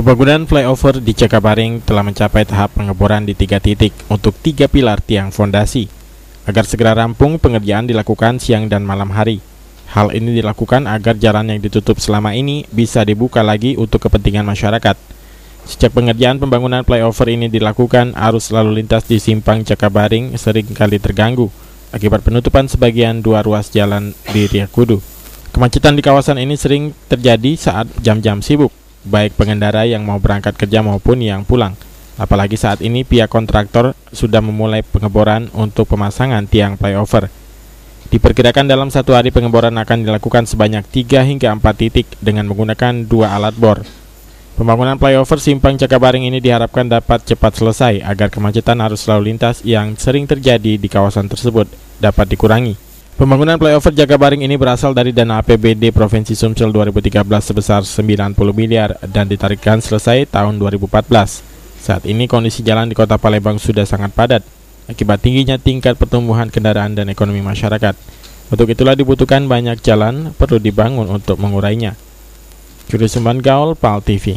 Pembangunan flyover di Cakabaring telah mencapai tahap pengeboran di 3 titik untuk 3 pilar tiang fondasi. Agar segera rampung, pengerjaan dilakukan siang dan malam hari. Hal ini dilakukan agar jalan yang ditutup selama ini bisa dibuka lagi untuk kepentingan masyarakat. Sejak pengerjaan pembangunan flyover ini dilakukan, arus lalu lintas di simpang Cakabaring seringkali terganggu akibat penutupan sebagian 2 ruas jalan di Riyakudu. Kemacetan di kawasan ini sering terjadi saat jam-jam sibuk, baik pengendara yang mau berangkat kerja maupun yang pulang. Apalagi saat ini pihak kontraktor sudah memulai pengeboran untuk pemasangan tiang flyover. Diperkirakan dalam 1 hari pengeboran akan dilakukan sebanyak 3 hingga 4 titik dengan menggunakan 2 alat bor. Pembangunan flyover simpang Cakabaring ini diharapkan dapat cepat selesai agar kemacetan arus lalu lintas yang sering terjadi di kawasan tersebut dapat dikurangi. Pembangunan flyover Cakabaring ini berasal dari dana APBD Provinsi Sumsel 2013 sebesar 90 miliar dan ditargetkan selesai tahun 2014. Saat ini kondisi jalan di Kota Palembang sudah sangat padat akibat tingginya tingkat pertumbuhan kendaraan dan ekonomi masyarakat. Untuk itulah dibutuhkan banyak jalan perlu dibangun untuk mengurainya. Juri Sumban Gaul, PAL TV.